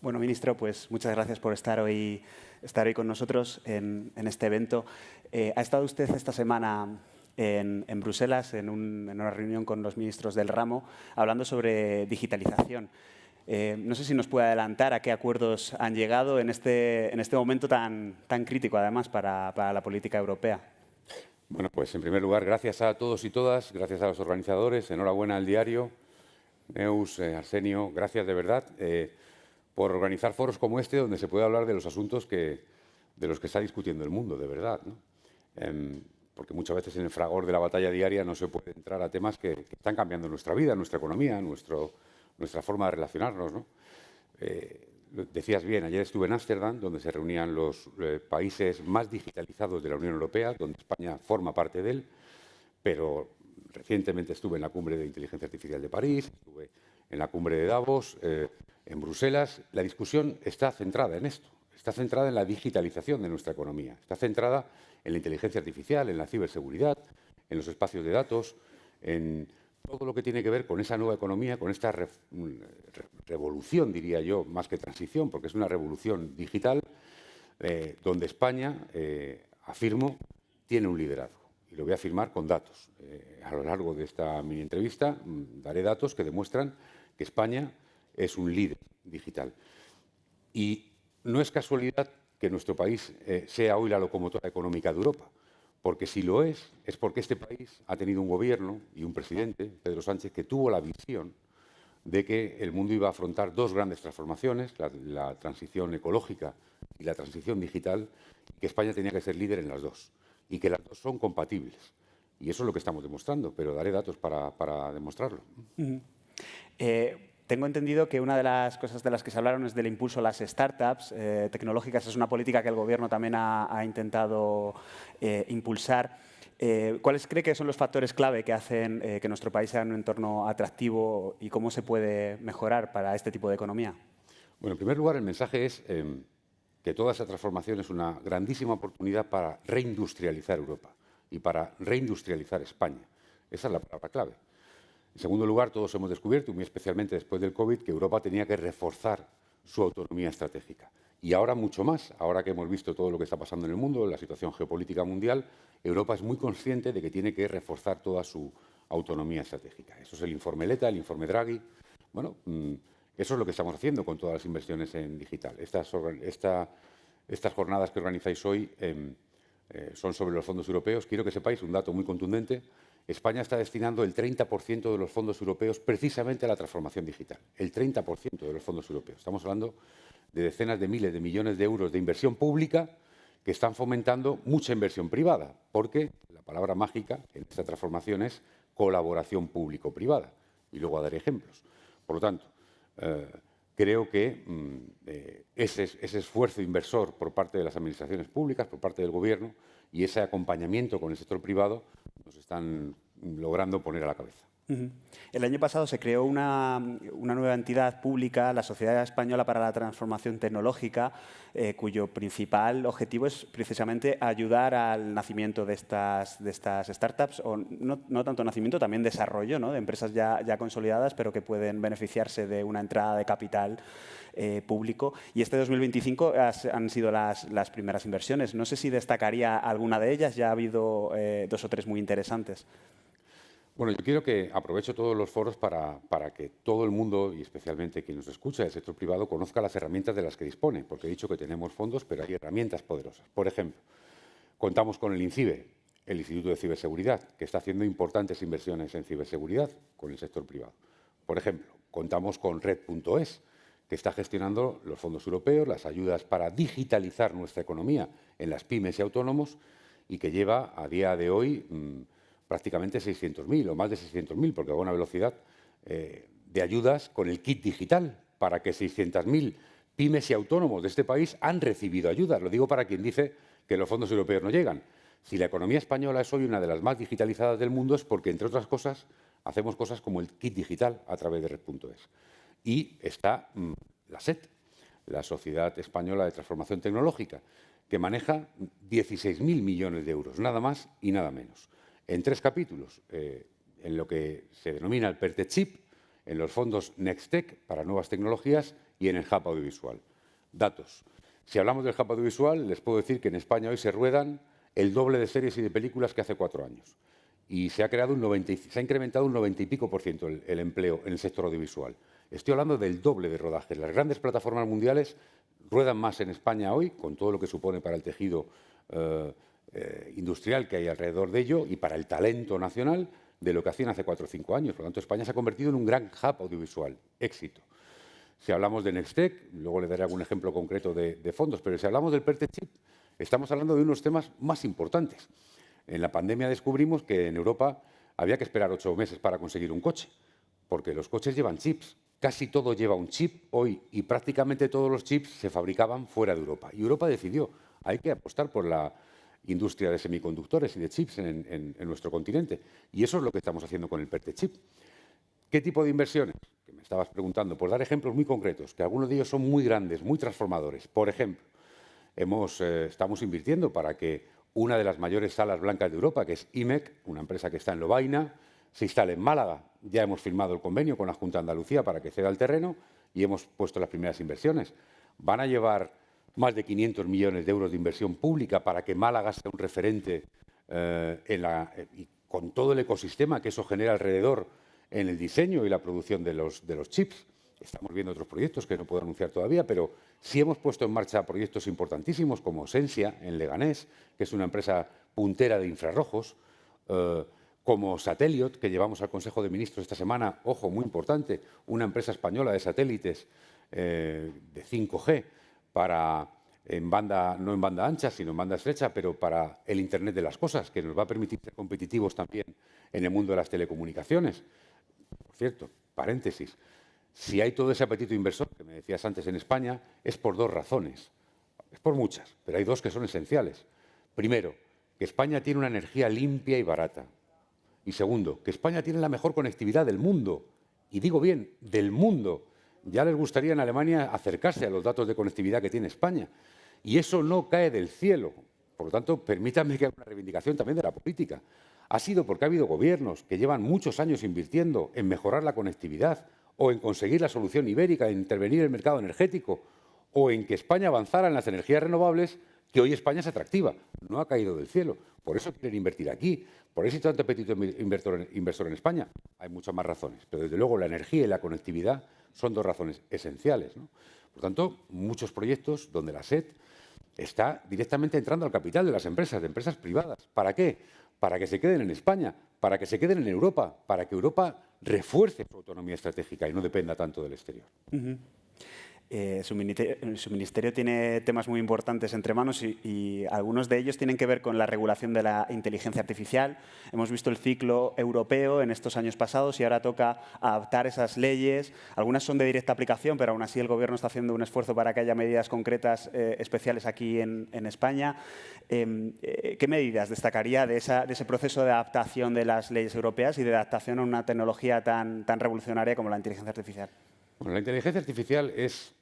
Bueno, ministro, pues muchas gracias por estar hoy con nosotros en este evento. Ha estado usted esta semana en Bruselas, en una reunión con los ministros del ramo, hablando sobre digitalización. No sé si nos puede adelantar a qué acuerdos han llegado en este momento tan crítico, además, para la política europea. Bueno, pues en primer lugar, gracias a todos y todas, gracias a los organizadores, enhorabuena al diario, Neus, Arsenio, gracias de verdad por organizar foros como este donde se puede hablar de los asuntos de los que está discutiendo el mundo, de verdad, ¿no? Porque muchas veces en el fragor de la batalla diaria no se puede entrar a temas que están cambiando nuestra vida, nuestra economía, nuestra forma de relacionarnos, ¿no? Decías bien, ayer estuve en Ámsterdam, donde se reunían los países más digitalizados de la Unión Europea, donde España forma parte de él, pero recientemente estuve en la cumbre de inteligencia artificial de París, estuve en la cumbre de Davos, en Bruselas. La discusión está centrada en esto, está centrada en la digitalización de nuestra economía, está centrada en la inteligencia artificial, en la ciberseguridad, en los espacios de datos, en todo lo que tiene que ver con esa nueva economía, con esta revolución, diría yo, más que transición, porque es una revolución digital, donde España, afirmo, tiene un liderazgo. Y lo voy a afirmar con datos. A lo largo de esta mini entrevista daré datos que demuestran que España es un líder digital. Y no es casualidad que nuestro país sea hoy la locomotora económica de Europa. Porque si lo es porque este país ha tenido un gobierno y un presidente, Pedro Sánchez, que tuvo la visión de que el mundo iba a afrontar dos grandes transformaciones, la transición ecológica y la transición digital, y que España tenía que ser líder en las dos, y que las dos son compatibles. Y eso es lo que estamos demostrando, pero daré datos para demostrarlo. Tengo entendido que una de las cosas de las que se hablaron es del impulso a las startups tecnológicas. Es una política que el Gobierno también ha intentado impulsar. ¿Cuáles cree que son los factores clave que hacen que nuestro país sea un entorno atractivo y cómo se puede mejorar para este tipo de economía? Bueno, en primer lugar, el mensaje es que toda esa transformación es una grandísima oportunidad para reindustrializar Europa y para reindustrializar España. Esa es la palabra clave. En segundo lugar, todos hemos descubierto, muy especialmente después del COVID, que Europa tenía que reforzar su autonomía estratégica. Y ahora mucho más, ahora que hemos visto todo lo que está pasando en el mundo, la situación geopolítica mundial, Europa es muy consciente de que tiene que reforzar toda su autonomía estratégica. Eso es el informe Letta, el informe Draghi. Bueno, eso es lo que estamos haciendo con todas las inversiones en digital. Estas jornadas que organizáis hoy son sobre los fondos europeos. Quiero que sepáis un dato muy contundente. España está destinando el 30% de los fondos europeos precisamente a la transformación digital. El 30% de los fondos europeos. Estamos hablando de decenas de miles de millones de euros de inversión pública que están fomentando mucha inversión privada, porque la palabra mágica en esta transformación es colaboración público-privada. Y luego daré ejemplos. Por lo tanto, creo que ese esfuerzo inversor por parte de las administraciones públicas, por parte del Gobierno, y ese acompañamiento con el sector privado nos están logrando poner a la cabeza. El año pasado se creó una nueva entidad pública, la Sociedad Española para la Transformación Tecnológica, cuyo principal objetivo es precisamente ayudar al nacimiento de estas startups, o no tanto nacimiento, también desarrollo, ¿no?, de empresas ya consolidadas, pero que pueden beneficiarse de una entrada de capital público. Y este 2025 han sido las primeras inversiones. No sé si destacaría alguna de ellas, ya ha habido 2 o 3 muy interesantes. Bueno, yo quiero que aprovecho todos los foros para que todo el mundo, y especialmente quien nos escucha del sector privado, conozca las herramientas de las que dispone, porque he dicho que tenemos fondos, pero hay herramientas poderosas. Por ejemplo, contamos con el INCIBE, el Instituto de Ciberseguridad, que está haciendo importantes inversiones en ciberseguridad con el sector privado. Por ejemplo, contamos con Red.es, que está gestionando los fondos europeos, las ayudas para digitalizar nuestra economía en las pymes y autónomos, y que lleva a día de hoy prácticamente 600.000 o más de 600.000, porque a buena velocidad, de ayudas con el kit digital, para que 600.000 pymes y autónomos de este país han recibido ayudas. Lo digo para quien dice que los fondos europeos no llegan. Si la economía española es hoy una de las más digitalizadas del mundo es porque, entre otras cosas, hacemos cosas como el kit digital a través de Red.es. Y está la SET, la Sociedad Española de Transformación Tecnológica, que maneja 16.000 millones de euros, nada más y nada menos. En 3 capítulos, en lo que se denomina el PERTECHIP, en los fondos NextTech para nuevas tecnologías y en el hub audiovisual. Datos. Si hablamos del hub audiovisual, les puedo decir que en España hoy se ruedan el doble de series y de películas que hace 4 años. Y se ha incrementado un 90 y pico % el empleo en el sector audiovisual. Estoy hablando del doble de rodajes. Las grandes plataformas mundiales ruedan más en España hoy, con todo lo que supone para el tejido industrial que hay alrededor de ello y para el talento nacional, de lo que hacían hace 4 o 5 años. Por lo tanto, España se ha convertido en un gran hub audiovisual. Éxito. Si hablamos de Nextech, luego le daré algún ejemplo concreto de fondos, pero si hablamos del PERTE Chip, estamos hablando de unos temas más importantes. En la pandemia descubrimos que en Europa había que esperar 8 meses para conseguir un coche, porque los coches llevan chips. Casi todo lleva un chip hoy y prácticamente todos los chips se fabricaban fuera de Europa. Y Europa decidió, hay que apostar por la industria de semiconductores y de chips en nuestro continente. Y eso es lo que estamos haciendo con el PERTE Chip. ¿Qué tipo de inversiones? Que me estabas preguntando. Por dar ejemplos muy concretos, que algunos de ellos son muy grandes, muy transformadores. Por ejemplo, estamos invirtiendo para que una de las mayores salas blancas de Europa, que es IMEC, una empresa que está en Lovaina, se instale en Málaga. Ya hemos firmado el convenio con la Junta de Andalucía para que ceda el terreno y hemos puesto las primeras inversiones. Van a llevar más de 500 millones de euros de inversión pública para que Málaga sea un referente y con todo el ecosistema que eso genera alrededor en el diseño y la producción de los chips. Estamos viendo otros proyectos que no puedo anunciar todavía, pero sí hemos puesto en marcha proyectos importantísimos como Sensia, en Leganés, que es una empresa puntera de infrarrojos, como Sateliot, que llevamos al Consejo de Ministros esta semana, ojo, muy importante, una empresa española de satélites de 5G no en banda ancha, sino en banda estrecha, pero para el Internet de las cosas, que nos va a permitir ser competitivos también en el mundo de las telecomunicaciones. Por cierto, paréntesis, si hay todo ese apetito inversor que me decías antes en España, es por 2 razones. Es por muchas, pero hay 2 que son esenciales. Primero, que España tiene una energía limpia y barata. Y segundo, que España tiene la mejor conectividad del mundo. Y digo bien, del mundo. Ya les gustaría en Alemania acercarse a los datos de conectividad que tiene España. Y eso no cae del cielo. Por lo tanto, permítanme que haga una reivindicación también de la política. Ha sido porque ha habido gobiernos que llevan muchos años invirtiendo en mejorar la conectividad o en conseguir la solución ibérica, en intervenir en el mercado energético o en que España avanzara en las energías renovables, que hoy España es atractiva. No ha caído del cielo. Por eso quieren invertir aquí. Por eso hay tanto apetito inversor en España. Hay muchas más razones, pero desde luego la energía y la conectividad son 2 razones esenciales, ¿no? Por tanto, muchos proyectos donde la SET está directamente entrando al capital de empresas privadas. ¿Para qué? Para que se queden en España, para que se queden en Europa, para que Europa refuerce su autonomía estratégica y no dependa tanto del exterior. Su ministerio tiene temas muy importantes entre manos y algunos de ellos tienen que ver con la regulación de la inteligencia artificial. Hemos visto el ciclo europeo en estos años pasados y ahora toca adaptar esas leyes. Algunas son de directa aplicación, pero aún así el Gobierno está haciendo un esfuerzo para que haya medidas concretas especiales aquí en España. ¿Qué medidas destacaría de ese proceso de adaptación de las leyes europeas y de adaptación a una tecnología tan revolucionaria como la inteligencia artificial? Bueno, la inteligencia artificial es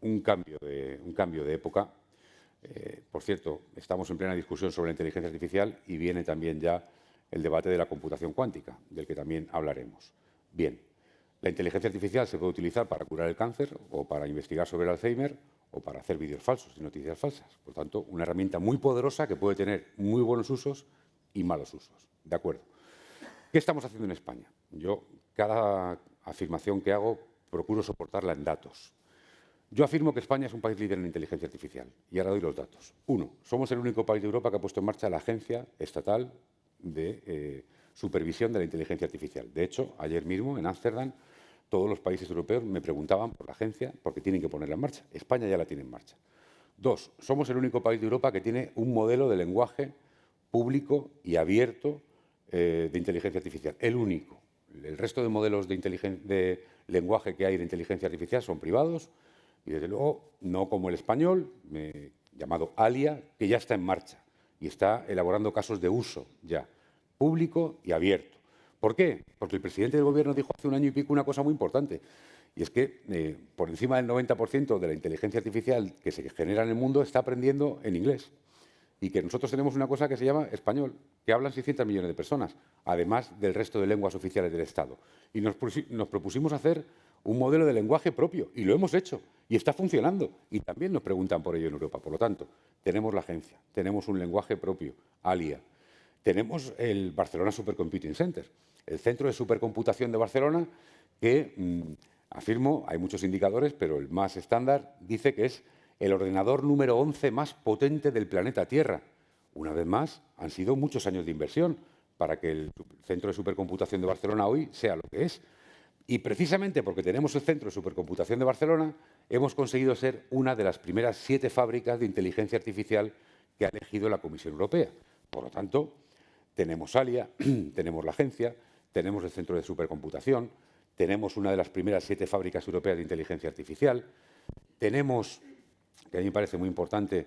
un cambio de época. Por cierto, estamos en plena discusión sobre la inteligencia artificial y viene también ya el debate de la computación cuántica, del que también hablaremos. Bien, la inteligencia artificial se puede utilizar para curar el cáncer o para investigar sobre el Alzheimer o para hacer vídeos falsos y noticias falsas. Por tanto, una herramienta muy poderosa que puede tener muy buenos usos y malos usos. ¿De acuerdo? ¿Qué estamos haciendo en España? Yo, cada afirmación que hago, procuro soportarla en datos. Yo afirmo que España es un país líder en inteligencia artificial. Y ahora doy los datos. 1. Somos el único país de Europa que ha puesto en marcha la Agencia Estatal de Supervisión de la Inteligencia Artificial. De hecho, ayer mismo, en Ámsterdam, todos los países europeos me preguntaban por la agencia porque tienen que ponerla en marcha. España ya la tiene en marcha. 2. Somos el único país de Europa que tiene un modelo de lenguaje público y abierto de inteligencia artificial. El único. El resto de modelos de lenguaje que hay de inteligencia artificial son privados y, desde luego, no como el español, llamado ALIA, que ya está en marcha y está elaborando casos de uso ya, público y abierto. ¿Por qué? Porque el presidente del Gobierno dijo hace un año y pico una cosa muy importante, y es que por encima del 90% de la inteligencia artificial que se genera en el mundo está aprendiendo en inglés. y que nosotros tenemos una cosa que se llama español, que hablan 600 millones de personas, además del resto de lenguas oficiales del Estado. Y nos propusimos hacer un modelo de lenguaje propio, y lo hemos hecho, y está funcionando. Y también nos preguntan por ello en Europa. Por lo tanto, tenemos la agencia, tenemos un lenguaje propio, ALIA, tenemos el Barcelona Supercomputing Center, el centro de supercomputación de Barcelona, que, afirmo, hay muchos indicadores, pero el más estándar dice que es el ordenador número 11 más potente del planeta Tierra. Una vez más, han sido muchos años de inversión para que el centro de supercomputación de Barcelona hoy sea lo que es. Y precisamente porque tenemos el centro de supercomputación de Barcelona, hemos conseguido ser una de las primeras 7 fábricas de inteligencia artificial que ha elegido la Comisión Europea. Por lo tanto, tenemos ALIA, tenemos la agencia, tenemos el centro de supercomputación, tenemos una de las primeras 7 fábricas europeas de inteligencia artificial, tenemos, que a mí me parece muy importante,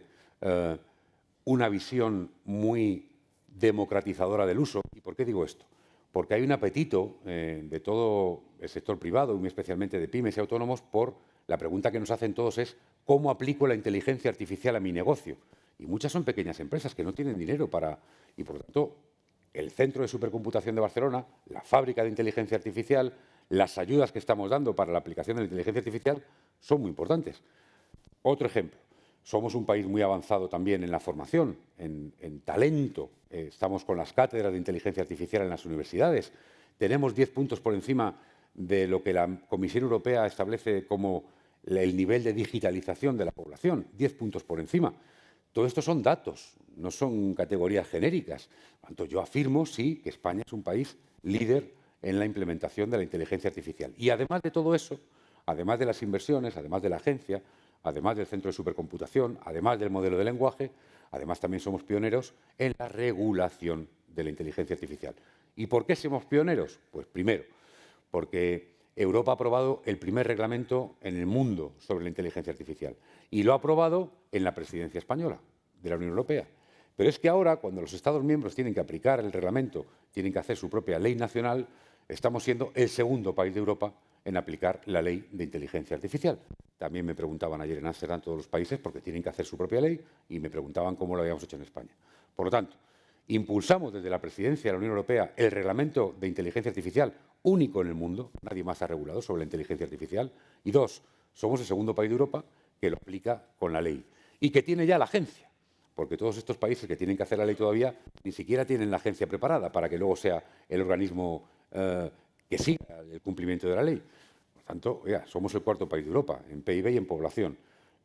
una visión muy democratizadora del uso. ¿Y por qué digo esto? Porque hay un apetito de todo el sector privado, y muy especialmente de pymes y autónomos, por la pregunta que nos hacen todos es ¿cómo aplico la inteligencia artificial a mi negocio? Y muchas son pequeñas empresas que no tienen dinero para... Y por lo tanto, el centro de supercomputación de Barcelona, la fábrica de inteligencia artificial, las ayudas que estamos dando para la aplicación de la inteligencia artificial son muy importantes. Otro ejemplo. Somos un país muy avanzado también en la formación, en talento. Estamos con las cátedras de inteligencia artificial en las universidades. Tenemos 10 puntos por encima de lo que la Comisión Europea establece como el nivel de digitalización de la población. 10 puntos por encima. Todo esto son datos, no son categorías genéricas. Por tanto, yo afirmo, sí, que España es un país líder en la implementación de la inteligencia artificial. Y además de todo eso, además de las inversiones, además de la agencia, además del centro de supercomputación, además del modelo de lenguaje, además también somos pioneros en la regulación de la inteligencia artificial. ¿Y por qué somos pioneros? Pues primero, porque Europa ha aprobado el primer reglamento en el mundo sobre la inteligencia artificial y lo ha aprobado en la presidencia española de la Unión Europea. Pero es que ahora, cuando los Estados miembros tienen que aplicar el reglamento, tienen que hacer su propia ley nacional, estamos siendo el segundo país de Europa en aplicar la ley de inteligencia artificial. También me preguntaban ayer en Ámsterdam todos los países porque tienen que hacer su propia ley y me preguntaban cómo lo habíamos hecho en España. Por lo tanto, impulsamos desde la presidencia de la Unión Europea el reglamento de inteligencia artificial único en el mundo, nadie más ha regulado sobre la inteligencia artificial. Y dos, somos el segundo país de Europa que lo aplica con la ley y que tiene ya la agencia, porque todos estos países que tienen que hacer la ley todavía ni siquiera tienen la agencia preparada para que luego sea el organismo que siga el cumplimiento de la ley. Por tanto, somos el cuarto país de Europa en PIB y en población,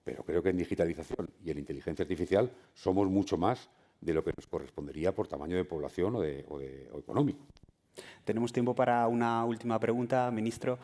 pero creo que en digitalización y en inteligencia artificial somos mucho más de lo que nos correspondería por tamaño de población o económico. Tenemos tiempo para una última pregunta, ministro.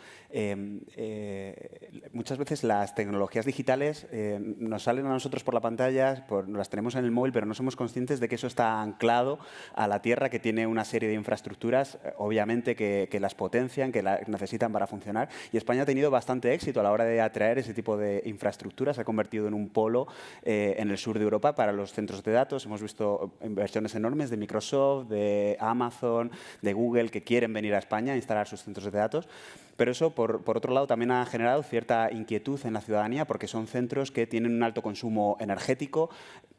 Muchas veces las tecnologías digitales nos salen a nosotros por la pantalla, las tenemos en el móvil, pero no somos conscientes de que eso está anclado a la tierra, que tiene una serie de infraestructuras, obviamente, que las potencian, que las necesitan para funcionar. Y España ha tenido bastante éxito a la hora de atraer ese tipo de infraestructuras. Se ha convertido en un polo en el sur de Europa para los centros de datos. Hemos visto inversiones enormes de Microsoft, de Amazon, de Google, que quieren venir a España a instalar sus centros de datos. Pero eso, por otro lado, también ha generado cierta inquietud en la ciudadanía porque son centros que tienen un alto consumo energético,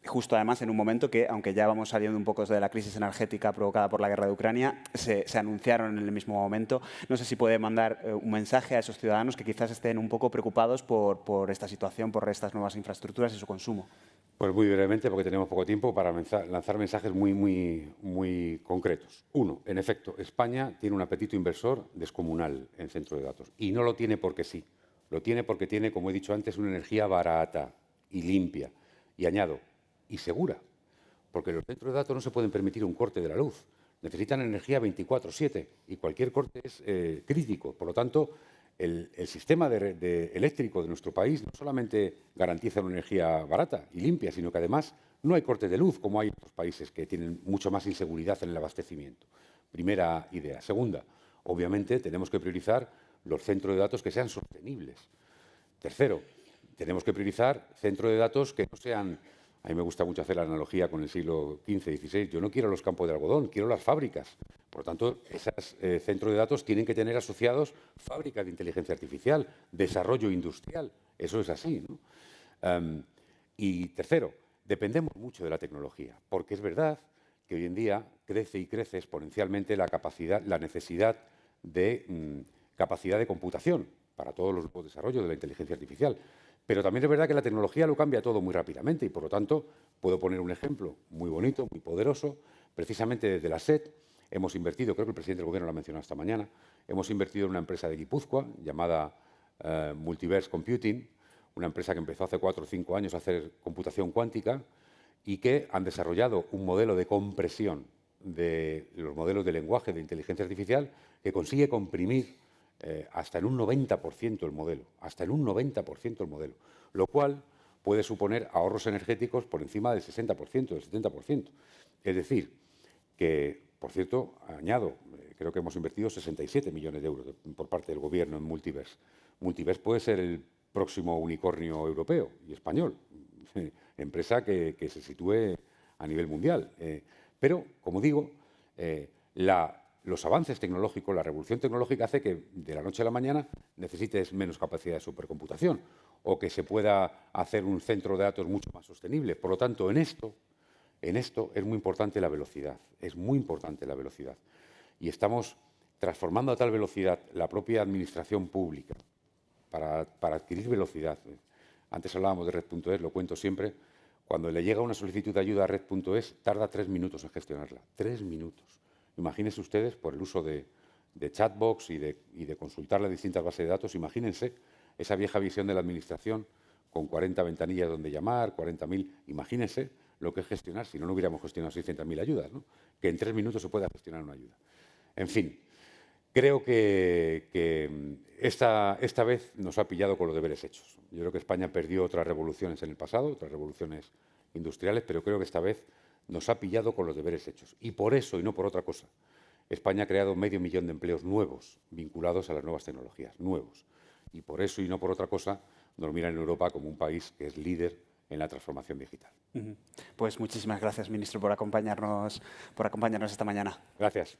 justo además en un momento que, aunque ya vamos saliendo un poco de la crisis energética provocada por la guerra de Ucrania, se anunciaron en el mismo momento. No sé si puede mandar un mensaje a esos ciudadanos que quizás estén un poco preocupados por esta situación, por estas nuevas infraestructuras y su consumo. Pues muy brevemente, porque tenemos poco tiempo, para lanzar mensajes muy concretos. Uno, en efecto, España tiene un apetito inversor descomunal en centros de datos. Y no lo tiene porque sí. Lo tiene porque tiene, como he dicho antes, una energía barata y limpia. Y añado, y segura. Porque los centros de datos no se pueden permitir un corte de la luz. Necesitan energía 24/7 y cualquier corte es crítico. Por lo tanto, el sistema eléctrico de nuestro país no solamente garantiza una energía barata y limpia, sino que además no hay corte de luz, como hay en otros países que tienen mucho más inseguridad en el abastecimiento. Primera idea. Segunda, obviamente tenemos que priorizar los centros de datos que sean sostenibles. Tercero, tenemos que priorizar centros de datos que no sean... A mí me gusta mucho hacer la analogía con el siglo XV, XVI. Yo no quiero los campos de algodón, quiero las fábricas. Por lo tanto, esos centros de datos tienen que tener asociados fábricas de inteligencia artificial, desarrollo industrial. Eso es así, ¿no? Y tercero, dependemos mucho de la tecnología, porque es verdad que hoy en día crece y crece exponencialmente la necesidad de capacidad de computación para todos los grupos de desarrollo de la inteligencia artificial. Pero también es verdad que la tecnología lo cambia todo muy rápidamente y, por lo tanto, puedo poner un ejemplo muy bonito, muy poderoso. Precisamente desde la SED hemos invertido, creo que el presidente del Gobierno lo ha mencionado esta mañana, hemos invertido en una empresa de Guipúzcoa llamada Multiverse Computing, una empresa que empezó hace 4 o 5 años a hacer computación cuántica y que han desarrollado un modelo de compresión de los modelos de lenguaje de inteligencia artificial que consigue comprimir hasta en un 90% el modelo, hasta en un 90% el modelo, lo cual puede suponer ahorros energéticos por encima del 60%, del 70%. Es decir, que, por cierto, añado, creo que hemos invertido 67 millones de euros por parte del Gobierno en Multiverse. Multiverse puede ser el próximo unicornio europeo y español, empresa que se sitúe a nivel mundial. Pero, como digo, los avances tecnológicos, la revolución tecnológica hace que de la noche a la mañana necesites menos capacidad de supercomputación o que se pueda hacer un centro de datos mucho más sostenible. Por lo tanto, en esto es muy importante la velocidad, es muy importante la velocidad. Y estamos transformando a tal velocidad la propia administración pública para adquirir velocidad. Antes hablábamos de Red.es, lo cuento siempre. Cuando le llega una solicitud de ayuda a Red.es, tarda 3 minutos en gestionarla. 3 minutos. Imagínense ustedes, por el uso de chatbox y de consultar las distintas bases de datos, imagínense esa vieja visión de la administración con 40 ventanillas donde llamar, 40.000. Imagínense lo que es gestionar, si no, no hubiéramos gestionado 600.000 ayudas, ¿no? Que en 3 minutos se pueda gestionar una ayuda. En fin, creo que esta vez nos ha pillado con los deberes hechos. Yo creo que España perdió otras revoluciones en el pasado, otras revoluciones industriales, pero creo que esta vez nos ha pillado con los deberes hechos. Y por eso, y no por otra cosa, España ha creado 500.000 de empleos nuevos vinculados a las nuevas tecnologías, nuevos. Y por eso, y no por otra cosa, nos miran en Europa como un país que es líder en la transformación digital. Pues muchísimas gracias, ministro, por acompañarnos esta mañana. Gracias.